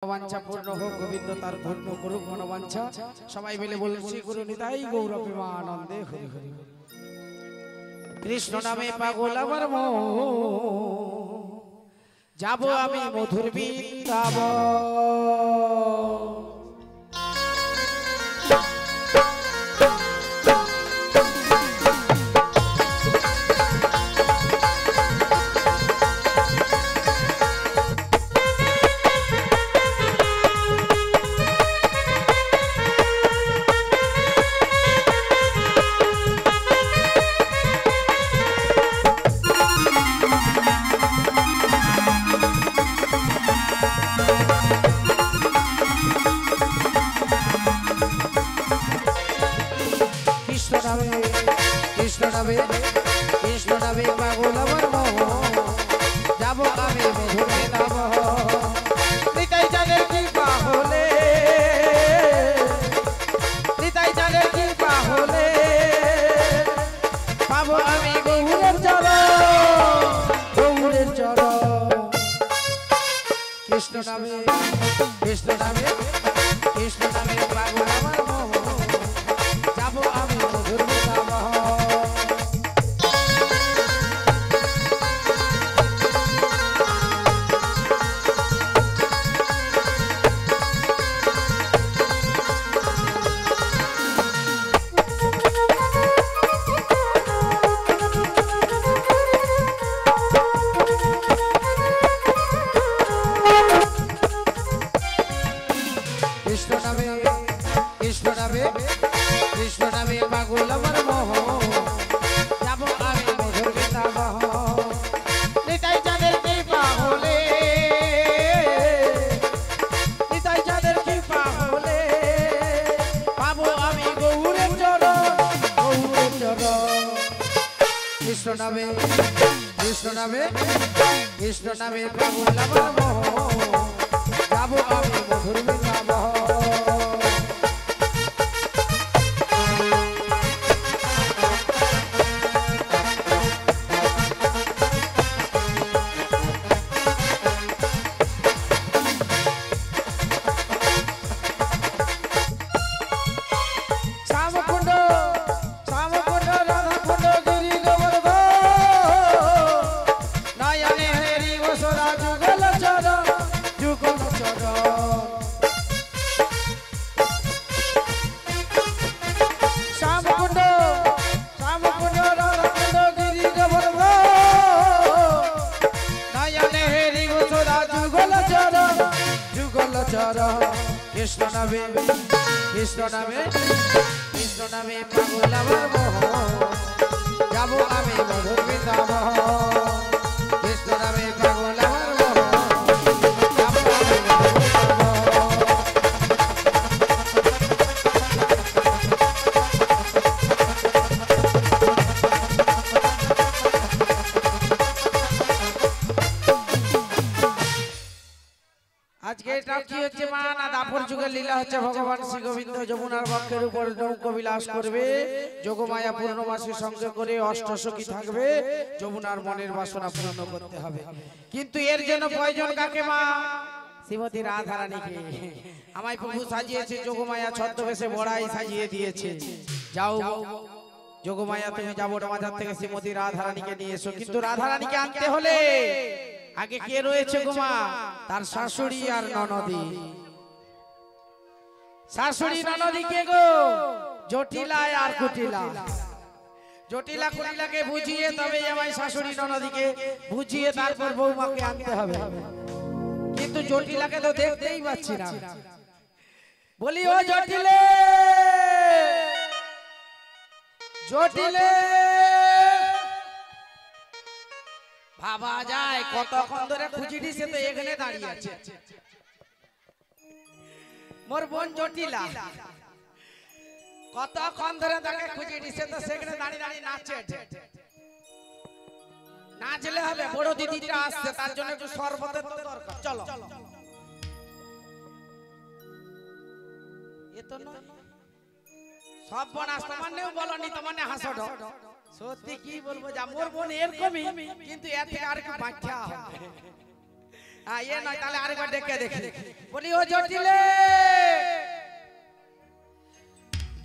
मनोवांछा पूर्ण हो गोविंद तार पूर्ण करुक मनोवांछा सबाई मिले बोलছি गुरु निताई गौर प्रेमानंदे हरि हरि कृष्ण नामे पागल আমার মন যাব আমি মধুর বৃন্দাবন कृष्ण नामे पागल আমার মন যাব আমি মধুর বৃন্দাবন নিতাই জানের কৃপা হলে নিতাই জানের কৃপা হলে পাবো আমি গৌরের চরণ কৃষ্ণ নামে পাগল আমার মন যাব আমি মধুর বৃন্দাবন कृष्ण नामे पागल আমার মন যাব আমি মধুর বৃন্দাবন নিতাই জানের কৃপা হলে পাবো আমি গৌরের চরণ কৃষ্ণ নামে পাগল আমার মন যাব আমি মধুর বৃন্দাবন कृष्ण नामे पागल আমার মন যাব আমি মধুর বৃন্দাবন कृष्ण नामे पागल আমার মন যাব আমি মধুর আজকে এটা কি হচ্ছে মা না দাপর যুগের লীলা হচ্ছে ভগবান শ্রী গোবিন্দ যমুনার বক্ষের উপর নৌকা বিলাস করবে যোগমায়া পূর্ণমাসী সঙ্গে করে অষ্টসখী থাকবে যমুনার মনের বাসনা পূর্ণ করতে হবে কিন্তু এর জন্য প্রয়োজন কাকে মা শ্রীমতী রাধা রানীকে আমায় প্রভু সাজিয়েছে যোগমায়া ছদ্মবেশে বড়াই সাজিয়ে দিয়েছে যাও যোগমায়া তুমি যাবো বাজার থেকে শ্রীমতী রাধা রানীকে নিয়ে এসো কিন্তু রাধা রানীকে আনতে হলে আগে কে রয়েছে গোমা তার শাশুড়ি আর ননদি শাশুড়ি ননদি কে গো জটিলা আর কুটিলা কুটিলাকে বুঝিয়ে তবে আমায় শাশুড়ি ননদিকে বুঝিয়ে তারপর বৌমাকে আনতে হবে কিন্তু জটিলাকে তো দেখতেই পাচ্ছি না বলি ও জটিলে ভাবা যায় কতক্ষণ ধরে খুঁজি দিছে তো এখানে দাঁড়িয়ে আছে মোর বোন জটিলা কতক্ষণ ধরে তাকে খুঁজি দিছে তো সেখানে দাঁড়িয়ে নাচে নাচলে হবে বড় দিদিটা আসছে তার জন্য একটু শরবতের দরকার চলো এ তো না সব বোন আসতে মানে বলনি তোমানে হাসো সত্যি কি বলবো যা মোর বোন এরকমই কিন্তু এর থেকে আর একটু বাচ্চা এ নয় তাহলে আরেকবার ডেকে দেখি বলি ও জটিলে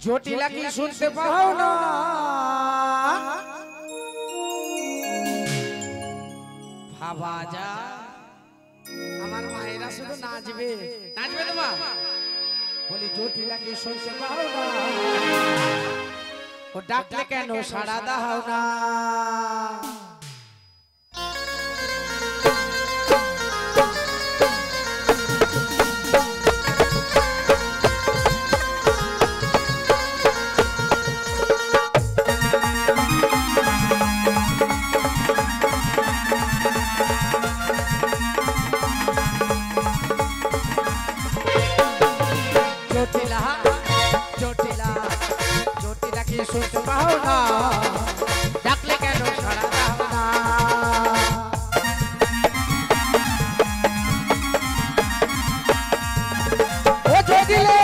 জটিলা কি শুনতে পাও না ভাবা যা আমার মায়েরা শুধু নাচবে নাচবে তো মা বলি জটিলা কি শুনতে পাও না ও ডাকলে কেন সাড়া দাও না শুনতে পাও না ডাকলে কেন সাড়া দাও না ও জটিলে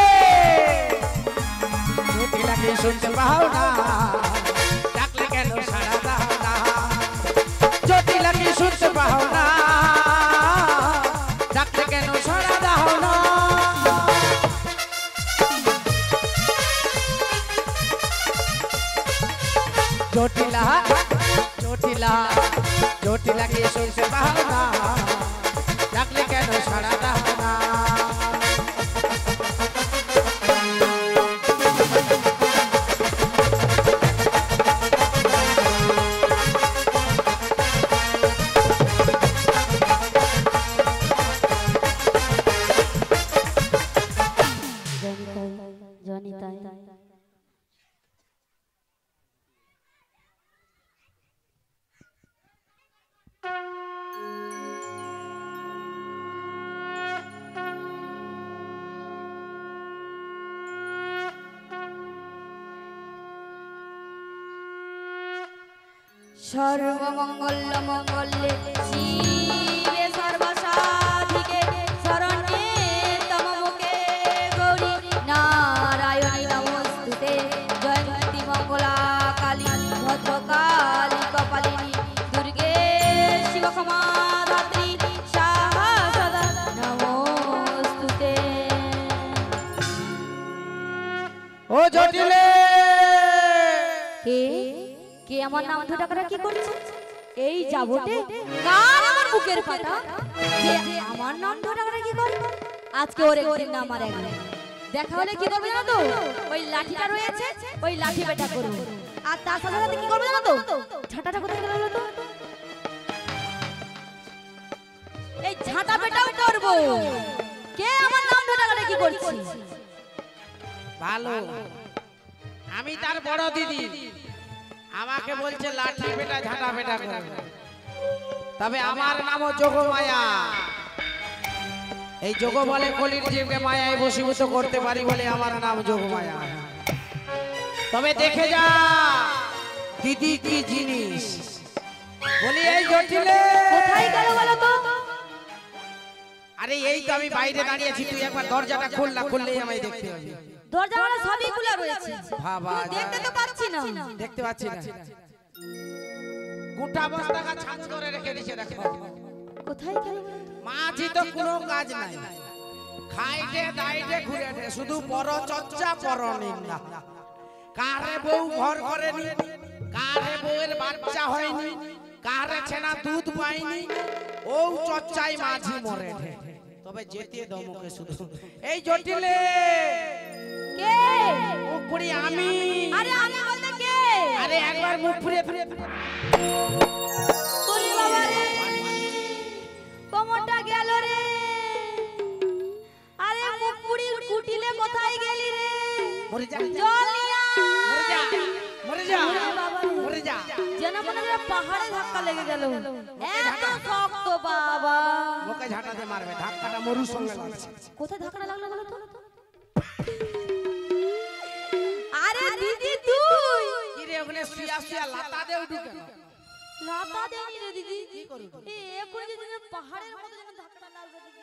জটিলাকে শুনতে পাও না ডাকলে কেন সাড়া দাও না জটিলাকে শুনতে পাও না ডাকলে কেন সাড়া দাও না জটিলা জটিলা জটিলা কি শুনতে পাও না ডাকলে কেন সাড়া দাও না সর্বমঙ্গল মঙ্গলে শিবে সর্বসাধিকে শরণ্যে তমমুখে গৌরী নারায়ণী নমস্তুতে জয়ন্তী মঙ্গলা কালী ভদ্রকালী কপালিনী দুর্গে শিব ক্ষমা ধাত্রী সাহা সদা নমস্তুতে ও জটিলে কে আমার নাম ধরে ডাকরা কি করছে এই যাবতে কার আমার বুকের পাটা যে আমার নাম ধরে ডাকরা কি করে আজকে ওর একদিন না আমার একদিন দেখা হলে কি করবে জানো তো ওই লাঠিটা রয়েছে ওই লাঠি বেটা করব আর তার সাথে সাথে কি করবে জানো তো ঝাঁটাটা কোথায় গেল তো এই ঝাঁটা বেটাও করব কে আমার নাম ধরে ডাকরা কি করছে ভালো আমি তার বড় দিদি আমাকে বলছে লাঠি বেটা ঝাঁটা বেটা করবে তবে আমার নামও যোগমায়া এই যোগ বলে কলির জীবকে মায়ায় বশীভূত করতে পারি বলে আমার নাম যোগমায়া তবে দেখে যা দিদি কি জিনিস বলি এই জটিলে কোথায় গেল বলো তো আরে এই তো আমি বাইরে দাঁড়িয়ে আছি তুই একবার দরজাটা খোল না খুললেই আমায় দেখতে হবে দরজাওয়ালা সবই খোলা রয়েছে বাবা দেখতে তো পাচ্ছি না দেখতে পাচ্ছি না গোটা বস্তাকা ছান করে রেখে দিয়েছে দেখো কোথায় গেল মাঝি তো কোনো কাজ নাই খাইতে দাইতে ঘুরে শুধু পরচর্চা পরনিন্দা কারে বউ ঘর করেনি কারে বউয়ের বাচ্চা হয়নি কারে ছেনা দুধ পায়নি ও চর্চায় মাঝি মরে তবে যেতে দমকে শুধু এই জটিলে কে মুখ পুরি আমি আরে আমি বলতে কে আরে একবার মুখ পুরিয়ে তোরে বাবা রে কোমরটা গেল রে আরে মুখ পুরির কুটিলে কোথায় গেলি রে মরে যা জল নিয়া মরে যা মরে যা মরে যা যেন মনে হয় পাহাড়ে ধাক্কা লেগে গেল এত শক্ত বাবা মুখে ঝাঁটাতে মারবে ধাক্কাটা মরুর সঙ্গে লাগছে কোথায় ধাক্কা লাগলো বলো তো আরে দিদি তুই কি রে ওখানে শুয়া শুয়া লাতা দে উঠু কেন লাতা দেনি রে দিদি কি করব এ কোন দিন পাহাড়ের মতো যেন ধাক্কা লাগবে দিদি